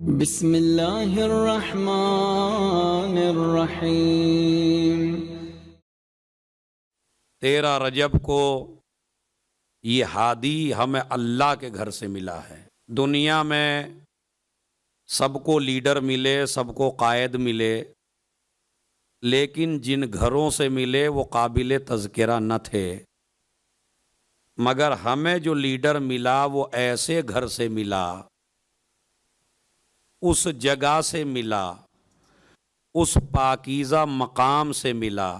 بسم اللہ الرحمن الرحیم۔ 13 رجب کو یہ ہادی ہمیں اللہ کے گھر سے ملا ہے۔ دنیا میں سب کو لیڈر ملے، سب کو قائد ملے، لیکن جن گھروں سے ملے وہ قابل تذکرہ نہ تھے، مگر ہمیں جو لیڈر ملا وہ ایسے گھر سے ملا، اس جگہ سے ملا، اس پاکیزہ مقام سے ملا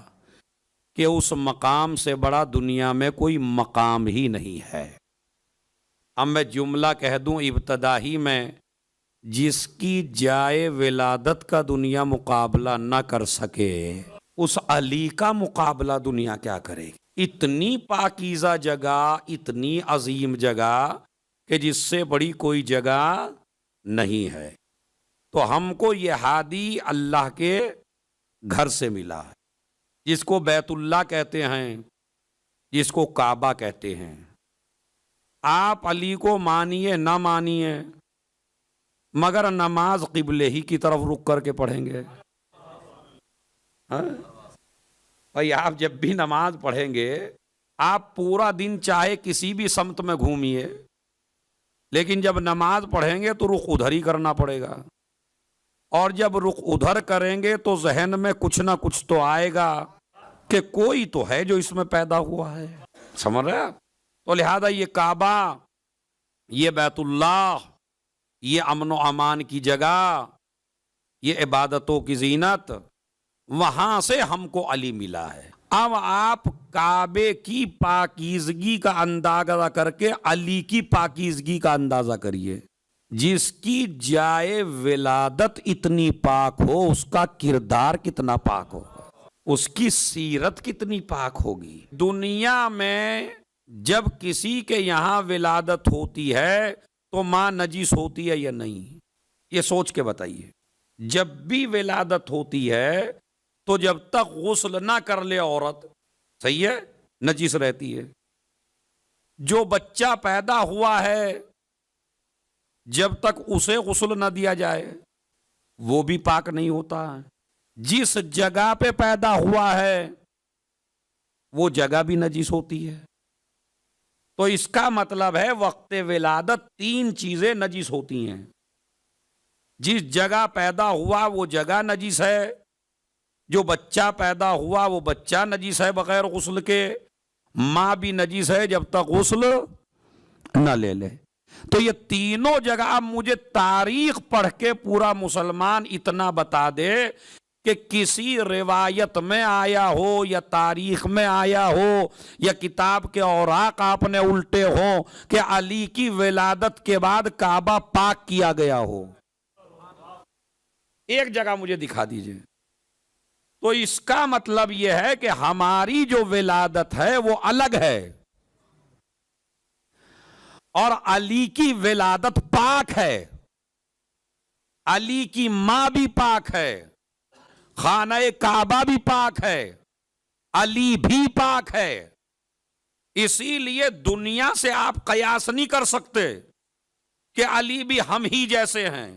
کہ اس مقام سے بڑا دنیا میں کوئی مقام ہی نہیں ہے۔ اب میں جملہ کہہ دوں ابتدائی میں، جس کی جائے ولادت کا دنیا مقابلہ نہ کر سکے، اس علی کا مقابلہ دنیا کیا کرے گی؟ اتنی پاکیزہ جگہ، اتنی عظیم جگہ کہ جس سے بڑی کوئی جگہ نہیں ہے۔ تو ہم کو یہ ہادی اللہ کے گھر سے ملا ہے، جس کو بیت اللہ کہتے ہیں، جس کو کعبہ کہتے ہیں۔ آپ علی کو مانیے نہ مانیے، مگر نماز قبلے ہی کی طرف رک کر کے پڑھیں گے۔ بھائی آپ جب بھی نماز پڑھیں گے، آپ پورا دن چاہے کسی بھی سمت میں گھومیے، لیکن جب نماز پڑھیں گے تو رخ ادھر ہی کرنا پڑے گا، اور جب رخ ادھر کریں گے تو ذہن میں کچھ نہ کچھ تو آئے گا کہ کوئی تو ہے جو اس میں پیدا ہوا ہے۔ سمجھ رہے آپ؟ تو لہذا یہ کعبہ، یہ بیت اللہ، یہ امن و امان کی جگہ، یہ عبادتوں کی زینت، وہاں سے ہم کو علی ملا ہے۔ اب آپ کعبے کی پاکیزگی کا اندازہ کر کے علی کی پاکیزگی کا اندازہ کریے۔ جس کی جائے ولادت اتنی پاک ہو، اس کا کردار کتنا پاک ہوگا، اس کی سیرت کتنی پاک ہوگی۔ دنیا میں جب کسی کے یہاں ولادت ہوتی ہے تو ماں نجس ہوتی ہے یا نہیں؟ یہ سوچ کے بتائیے۔ جب بھی ولادت ہوتی ہے تو جب تک غسل نہ کر لے عورت، صحیح ہے، نجس رہتی ہے۔ جو بچہ پیدا ہوا ہے جب تک اسے غسل نہ دیا جائے وہ بھی پاک نہیں ہوتا۔ جس جگہ پہ پیدا ہوا ہے وہ جگہ بھی نجس ہوتی ہے۔ تو اس کا مطلب ہے وقت ولادت 3 چیزیں نجس ہوتی ہیں۔ جس جگہ پیدا ہوا وہ جگہ نجس ہے، جو بچہ پیدا ہوا وہ بچہ نجس ہے بغیر غسل کے، ماں بھی نجس ہے جب تک غسل نہ لے لے۔ تو یہ تینوں جگہ، اب مجھے تاریخ پڑھ کے پورا مسلمان اتنا بتا دے کہ کسی روایت میں آیا ہو یا تاریخ میں آیا ہو یا کتاب کے اوراق آپ نے الٹے ہوں کہ علی کی ولادت کے بعد کعبہ پاک کیا گیا ہو، ایک جگہ مجھے دکھا دیجئے۔ تو اس کا مطلب یہ ہے کہ ہماری جو ولادت ہے وہ الگ ہے، اور علی کی ولادت پاک ہے۔ علی کی ماں بھی پاک ہے، خانہ کعبہ بھی پاک ہے، علی بھی پاک ہے۔ اسی لیے دنیا سے آپ قیاس نہیں کر سکتے کہ علی بھی ہم ہی جیسے ہیں۔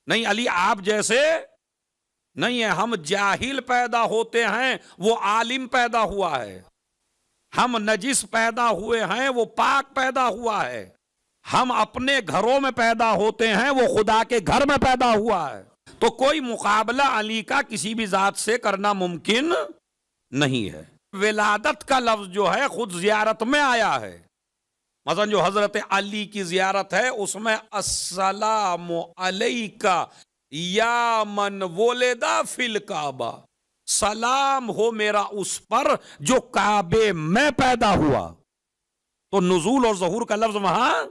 نہیں، علی آپ جیسے نہیں ہے۔ ہم جاہل پیدا ہوتے ہیں، وہ عالم پیدا ہوا ہے۔ ہم نجس پیدا ہوئے ہیں، وہ پاک پیدا ہوا ہے۔ ہم اپنے گھروں میں پیدا ہوتے ہیں، وہ خدا کے گھر میں پیدا ہوا ہے۔ تو کوئی مقابلہ علی کا کسی بھی ذات سے کرنا ممکن نہیں ہے۔ ولادت کا لفظ جو ہے خود زیارت میں آیا ہے۔ مثلا جو حضرت علی کی زیارت ہے اس میں السلام علیکہ یا من ولدا فی الکعبہ، سلام ہو میرا اس پر جو کعبے میں پیدا ہوا۔ تو نزول اور ظہور کا لفظ وہاں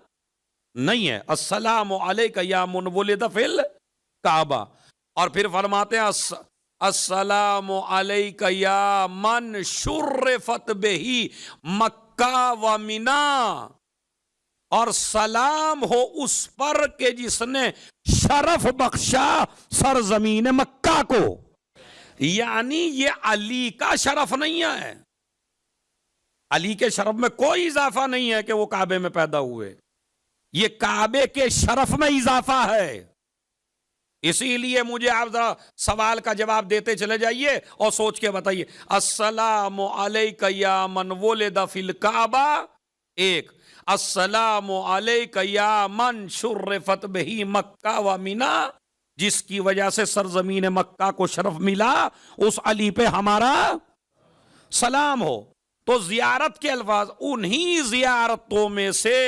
نہیں ہے۔ السلام علیکہ یا من ولد فی الکعبہ، اور پھر فرماتے ہیں السلام علیکہ یا من شرفت بہی مکہ و منا، اور سلام ہو اس پر کہ جس نے شرف بخشا سرزمین مکہ کو۔ یعنی یہ علی کا شرف نہیں ہے، علی کے شرف میں کوئی اضافہ نہیں ہے کہ وہ کعبے میں پیدا ہوئے، یہ کعبے کے شرف میں اضافہ ہے اسی لیے مجھے آپ ذرا سوال کا جواب دیتے چلے جائیے اور سوچ کے بتائیے. السلام علیک یا من ولد فی الکعبہ ایک، السلام علیک یا من شرفت بہ مکہ و منا، جس کی وجہ سے سرزمین مکہ کو شرف ملا، اس علی پہ ہمارا سلام ہو. تو زیارت کے الفاظ، انہی زیارتوں میں سے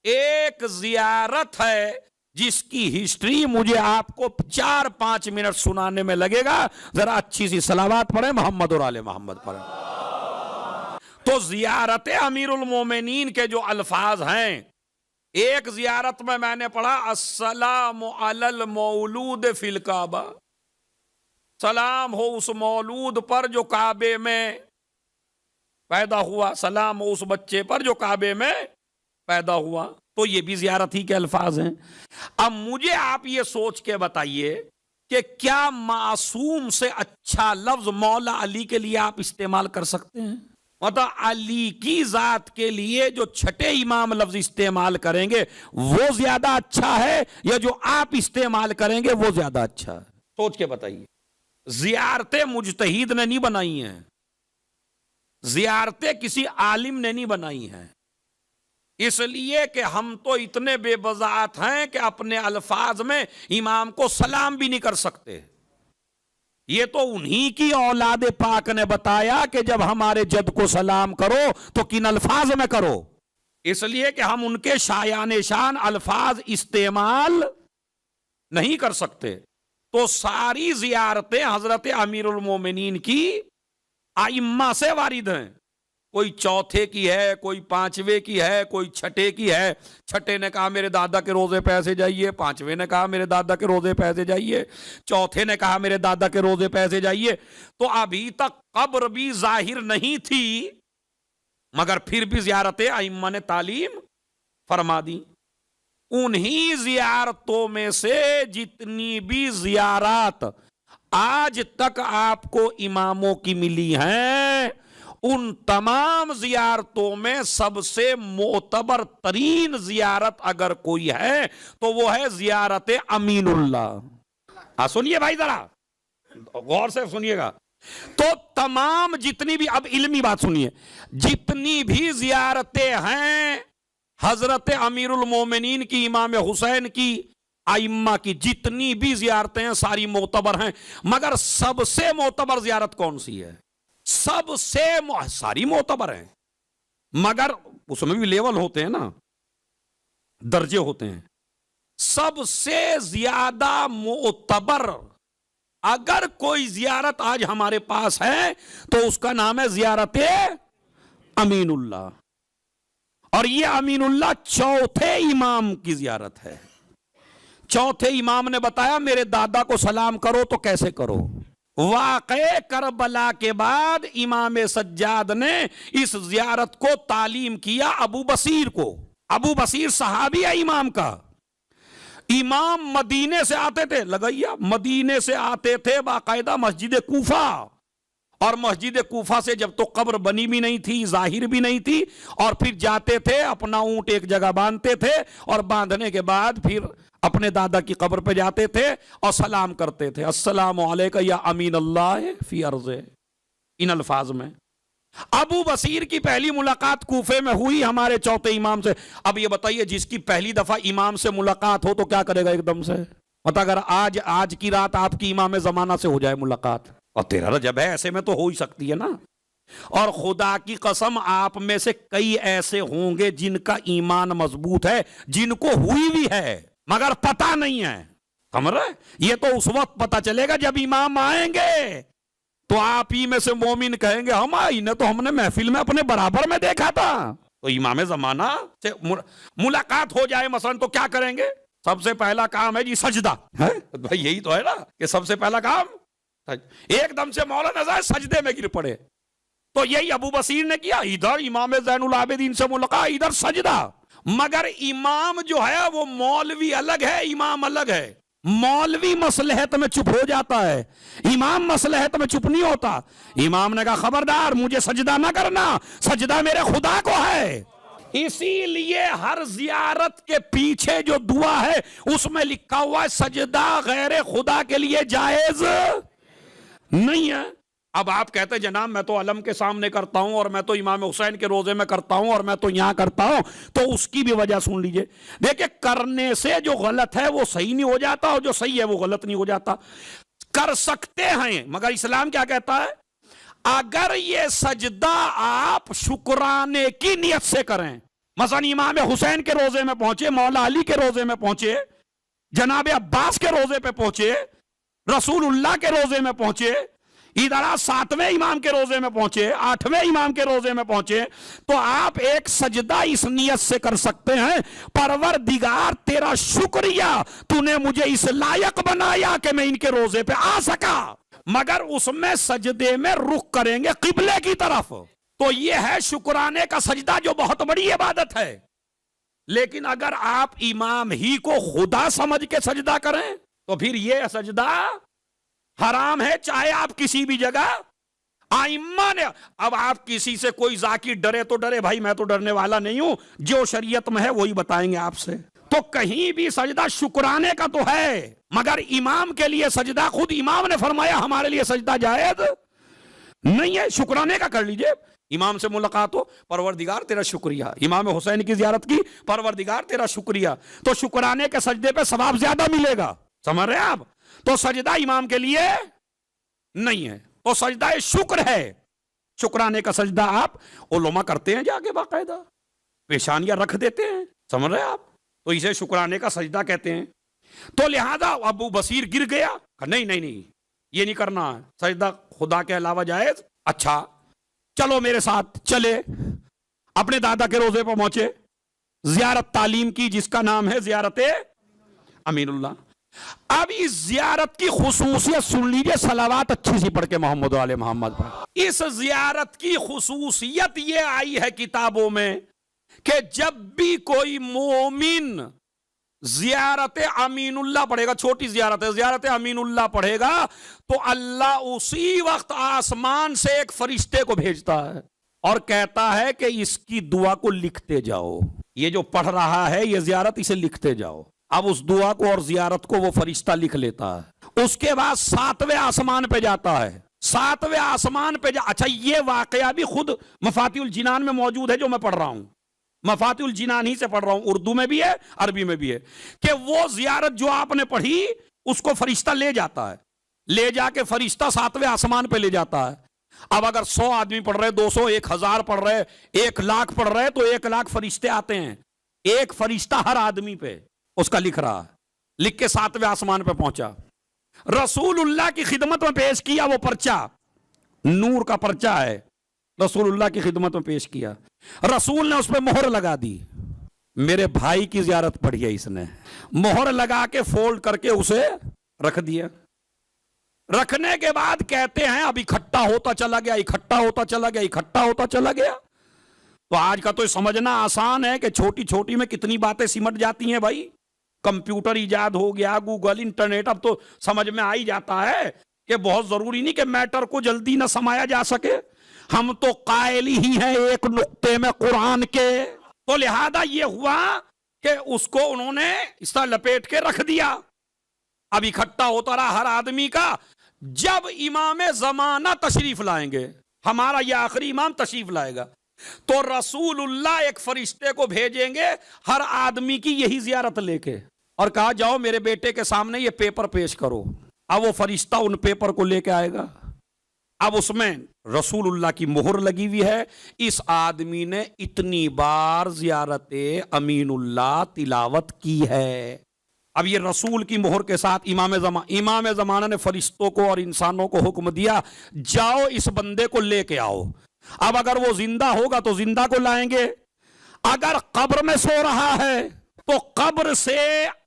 ایک زیارت ہے جس کی ہسٹری مجھے آپ کو 4-5 منٹ سنانے میں لگے گا. ذرا اچھی سی صلوات پڑھیں محمد اور آل محمد پڑھیں. تو زیارت امیر المومنین کے جو الفاظ ہیں، ایک زیارت میں نے پڑھا السلام علی المولود فی الکعبہ، سلام ہو اس مولود پر جو کعبے میں پیدا ہوا، سلام ہو اس بچے پر جو کعبے میں پیدا ہوا. تو یہ بھی زیارت ہی کے الفاظ ہیں. اب مجھے آپ یہ سوچ کے بتائیے کہ کیا معصوم سے اچھا لفظ مولا علی کے لیے آپ استعمال کر سکتے ہیں؟ مطلب علی کی ذات کے لیے جو چھٹے امام لفظ استعمال کریں گے وہ زیادہ اچھا ہے یا جو آپ استعمال کریں گے وہ زیادہ اچھا ہے؟ سوچ کے بتائیے. زیارتیں مجتہد نے نہیں بنائی ہیں، زیارتیں کسی عالم نے نہیں بنائی ہیں. اس لیے کہ ہم تو اتنے بے بضاعت ہیں کہ اپنے الفاظ میں امام کو سلام بھی نہیں کر سکتے. یہ تو انہی کی اولاد پاک نے بتایا کہ جب ہمارے جد کو سلام کرو تو کن الفاظ میں کرو. اس لیے کہ ہم ان کے شایان شان الفاظ استعمال نہیں کر سکتے. تو ساری زیارتیں حضرت امیر المومنین کی ائمہ سے وارد ہیں. کوئی چوتھے کی ہے، کوئی پانچویں کی ہے، کوئی چھٹے کی ہے. چھٹے نے کہا میرے دادا کے روزے پہ ایسے جائیے، پانچویں نے کہا میرے دادا کے روزے پہ ایسے جائیے، چوتھے نے کہا میرے دادا کے روزے پہ ایسے جائیے. تو ابھی تک قبر بھی ظاہر نہیں تھی مگر پھر بھی زیارتیں ائمہ نے تعلیم فرما دی. انہی زیارتوں میں سے جتنی بھی زیارات آج تک آپ کو اماموں کی ملی ہیں، ان تمام زیارتوں میں سب سے معتبر ترین زیارت اگر کوئی ہے تو وہ ہے زیارت امین اللہ. سنیے بھائی ذرا غور سے سنیے گا. تو تمام جتنی بھی، اب علمی بات سنیے، جتنی بھی زیارتیں ہیں حضرت امیر المومنین کی، امام حسین کی، ائمہ کی جتنی بھی زیارتیں ہیں ساری معتبر ہیں. مگر سب سے معتبر زیارت کون سی ہے؟ سب سے ساری معتبر ہیں مگر اس میں بھی لیول ہوتے ہیں نا، درجے ہوتے ہیں. سب سے زیادہ معتبر اگر کوئی زیارت آج ہمارے پاس ہے تو اس کا نام ہے زیارت امین اللہ. اور یہ امین اللہ چوتھے امام کی زیارت ہے. چوتھے امام نے بتایا میرے دادا کو سلام کرو تو کیسے کرو. واقع کربلا کے بعد امام سجاد نے اس زیارت کو تعلیم کیا ابو بصیر کو. ابو بصیر صحابی ہے امام کا. امام مدینے سے آتے تھے، لگائیے، مدینے سے آتے تھے باقاعدہ مسجد کوفہ. اور مسجد کوفہ سے جب تو قبر بنی بھی نہیں تھی، ظاہر بھی نہیں تھی، اور پھر جاتے تھے اپنا اونٹ ایک جگہ باندھتے تھے اور باندھنے کے بعد پھر اپنے دادا کی قبر پہ جاتے تھے اور سلام کرتے تھے، السلام علیکم یا امین اللہ فی ارض، ان الفاظ میں. ابو بصیر کی پہلی ملاقات کوفے میں ہوئی ہمارے چوتھے امام سے. اب یہ بتائیے جس کی پہلی دفعہ امام سے ملاقات ہو تو کیا کرے گا ایک دم سے؟ مطلب اگر آج کی رات آپ کی امام زمانہ سے ہو جائے ملاقات، اور 13 رجب ہے، ایسے میں تو ہو ہی سکتی ہے نا. اور خدا کی قسم آپ میں سے کئی ایسے ہوں گے جن کا ایمان مضبوط ہے، جن کو ہوئی بھی ہے مگر پتہ نہیں ہے. سمجھ رہے؟ یہ تو اس وقت پتہ چلے گا جب امام آئیں گے تو آپ ہی میں سے مومن کہیں گے ہم نے محفل میں اپنے برابر میں دیکھا تھا. تو امام زمانہ سے ملاقات ہو جائے مثلا تو کیا کریں گے؟ سب سے پہلا کام ہے جی سجدہ. بھائی یہی تو ہے نا کہ سب سے پہلا کام ایک دم سے مولانا صاحب سجدے میں گر پڑے. تو یہی ابو بصیر نے کیا، ادھر امام زین العابدین سے ملاقات، ادھر سجدہ. مگر امام جو ہے وہ مولوی الگ ہے، امام الگ ہے. مولوی مصلحت میں چپ ہو جاتا ہے، امام مصلحت میں چپ نہیں ہوتا. امام نے کہا خبردار مجھے سجدہ نہ کرنا، سجدہ میرے خدا کو ہے. اسی لیے ہر زیارت کے پیچھے جو دعا ہے اس میں لکھا ہوا ہے سجدہ غیر خدا کے لیے جائز نہیں ہے. اب آپ کہتے ہیں جناب میں تو علم کے سامنے کرتا ہوں اور میں تو امام حسین کے روزے میں کرتا ہوں اور میں تو یہاں کرتا ہوں, تو اس کی بھی وجہ سن لیجئے. دیکھیں کرنے سے جو غلط ہے وہ صحیح نہیں ہو جاتا اور جو صحیح ہے وہ غلط نہیں ہو جاتا. کر سکتے ہیں مگر اسلام کیا کہتا ہے, اگر یہ سجدہ آپ شکرانے کی نیت سے کریں, مثلا امام حسین کے روزے میں پہنچے, مولا علی کے روزے میں پہنچے, جناب عباس کے روزے پہ پہنچے, رسول اللہ کے روزے میں پہنچے, ادھر 7ویں امام کے روزے میں پہنچے, 8ویں امام کے روزے میں پہنچے, تو آپ ایک سجدہ اس نیت سے کر سکتے ہیں, پروردگار تیرا شکریہ تو نے مجھے اس لائق بنایا کہ میں ان کے روزے پہ آ سکا. مگر اس میں سجدے میں رخ کریں گے قبلے کی طرف, تو یہ ہے شکرانے کا سجدہ جو بہت بڑی عبادت ہے. لیکن اگر آپ امام ہی کو خدا سمجھ کے سجدہ کریں تو پھر یہ سجدہ حرام ہے, چاہے آپ کسی بھی جگہ آئمہ نے. اب آپ کسی سے کوئی ذاکر ڈرے تو ڈرے, بھائی میں تو ڈرنے والا نہیں ہوں, جو شریعت میں ہے وہی بتائیں گے آپ سے. تو کہیں بھی سجدہ شکرانے کا تو ہے, مگر امام کے لیے سجدہ خود امام نے فرمایا ہمارے لیے سجدہ جائز نہیں ہے, شکرانے کا کر لیجئے. امام سے ملاقات ہو, پروردگار تیرا شکریہ, امام حسین کی زیارت کی, پروردگار تیرا شکریہ, تو شکرانے کے سجدے پہ ثواب زیادہ ملے گا, سمجھ رہے ہیں آپ. تو سجدہ امام کے لیے نہیں ہے, تو سجدہ شکر ہے. شکرانے کا سجدہ آپ علماء کرتے ہیں جا کے باقاعدہ, پیشانیاں رکھ دیتے ہیں, سمجھ رہے ہیں آپ, تو اسے شکرانے کا سجدہ کہتے ہیں. تو لہذا ابو بصیر گر گیا, نہیں یہ نہیں کرنا, سجدہ خدا کے علاوہ جائز. اچھا چلو میرے ساتھ چلے, اپنے دادا کے روزے پر پہنچے, زیارت تعلیم کی جس کا نام ہے زیارت امین اللہ. اب اس زیارت کی خصوصیت سن لیجئے, صلوات اچھی سی پڑھ کے محمد علیہ محمد پر. اس زیارت کی خصوصیت یہ آئی ہے کتابوں میں کہ جب بھی کوئی مومن زیارت امین اللہ پڑھے گا, چھوٹی زیارت ہے, زیارت امین اللہ پڑھے گا, تو اللہ اسی وقت آسمان سے ایک فرشتے کو بھیجتا ہے اور کہتا ہے کہ اس کی دعا کو لکھتے جاؤ, یہ جو پڑھ رہا ہے یہ زیارت اسے لکھتے جاؤ. اب اس دعا کو اور زیارت کو وہ فرشتہ لکھ لیتا ہے. اس کے بعد 7ویں آسمان پہ جاتا ہے, 7ویں آسمان پہ اچھا یہ واقعہ بھی خود مفاتیح الجنان میں موجود ہے جو میں پڑھ رہا ہوں, مفاتیح الجنان ہی سے پڑھ رہا ہوں, اردو میں بھی ہے عربی میں بھی ہے, کہ وہ زیارت جو آپ نے پڑھی اس کو فرشتہ لے جاتا ہے, لے جا کے فرشتہ 7ویں آسمان پہ لے جاتا ہے. اب اگر 100 آدمی پڑھ رہے, 200, 1000 پڑھ رہے, 1,00,000 پڑھ رہے, تو 1,00,000 فرشتے آتے ہیں, ایک فرشتہ ہر آدمی پہ اس کا لکھ رہا, لکھ کے 7ویں آسمان پہ پہنچا, رسول اللہ کی خدمت میں پیش کیا. وہ پرچہ نور کا پرچہ ہے, رسول اللہ کی خدمت میں پیش کیا, رسول نے اس پہ مہر لگا دی. میرے بھائی کی زیارت پڑھی ہے اس نے, مہر لگا کے فولڈ کر کے اسے رکھ دیا. رکھنے کے بعد کہتے ہیں اب اکٹھا ہوتا چلا گیا, اکٹھا ہوتا چلا گیا, اکٹھا ہوتا چلا گیا. تو آج کا تو سمجھنا آسان ہے کہ چھوٹی چھوٹی میں کتنی باتیں سمٹ جاتی ہیں بھائی. کمپیوٹر ایجاد ہو گیا, گوگل, انٹرنیٹ, اب تو سمجھ میں آ ہی جاتا ہے کہ بہت ضروری نہیں کہ میٹر کو جلدی نہ سمایا جا سکے. ہم تو قائل ہی ہیں ایک نقطے میں قرآن کے, تو لہذا یہ ہوا کہ اس کو انہوں نے اس طرح لپیٹ کے رکھ دیا. اب اکٹھا ہوتا رہا ہر آدمی کا. جب امام زمانہ تشریف لائیں گے, ہمارا یہ آخری امام تشریف لائے گا, تو رسول اللہ ایک فرشتے کو بھیجیں گے ہر آدمی کی یہی زیارت لے کے, اور کہا جاؤ میرے بیٹے کے سامنے یہ پیپر پیش کرو. اب وہ فرشتہ ان پیپر کو لے کے آئے گا. اب اس میں رسول اللہ کی مہر لگی ہوئی ہے, اس آدمی نے اتنی بار زیارت امین اللہ تلاوت کی ہے. اب یہ رسول کی مہر کے ساتھ امام زمانہ نے فرشتوں کو اور انسانوں کو حکم دیا جاؤ اس بندے کو لے کے آؤ. اب اگر وہ زندہ ہوگا تو زندہ کو لائیں گے, اگر قبر میں سو رہا ہے تو قبر سے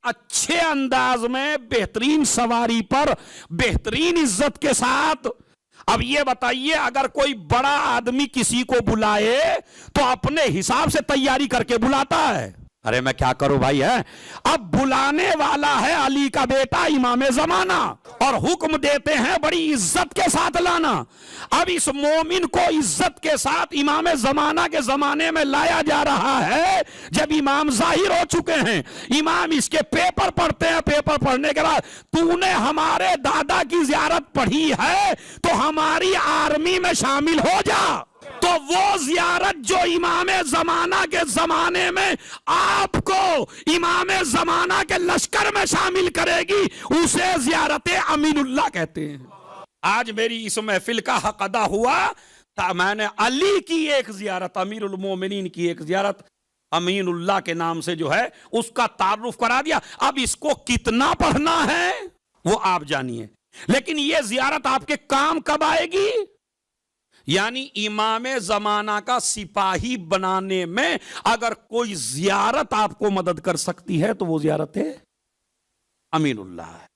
اچھے انداز میں بہترین سواری پر بہترین عزت کے ساتھ. اب یہ بتائیے اگر کوئی بڑا آدمی کسی کو بلائے تو اپنے حساب سے تیاری کر کے بلاتا ہے, ارے میں کیا کروں بھائی ہے. اب بلانے والا ہے علی کا بیٹا امام زمانہ, اور اور حکم دیتے ہیں بڑی عزت کے ساتھ لانا. اب اس مومن کو عزت کے ساتھ امام زمانہ کے زمانے میں لایا جا رہا ہے جب امام ظاہر ہو چکے ہیں. امام اس کے پیپر پڑھتے ہیں, پیپر پڑھنے کے بعد تو نے ہمارے دادا کی زیارت پڑھی ہے تو ہماری آرمی میں شامل ہو جا. تو وہ زیارت جو امام زمانہ کے زمانے میں آپ کو امام زمانہ کے لشکر میں شامل کرے گی اسے زیارت امین اللہ کہتے ہیں. آج میری اس محفل کا حق ادا ہوا تھا, میں نے علی کی ایک زیارت, امیر المومنین کی ایک زیارت امین اللہ کے نام سے جو ہے اس کا تعارف کرا دیا. اب اس کو کتنا پڑھنا ہے وہ آپ جانیے, لیکن یہ زیارت آپ کے کام کب آئے گی؟ یعنی امام زمانہ کا سپاہی بنانے میں اگر کوئی زیارت آپ کو مدد کر سکتی ہے تو وہ زیارت ہے امین اللہ ہے.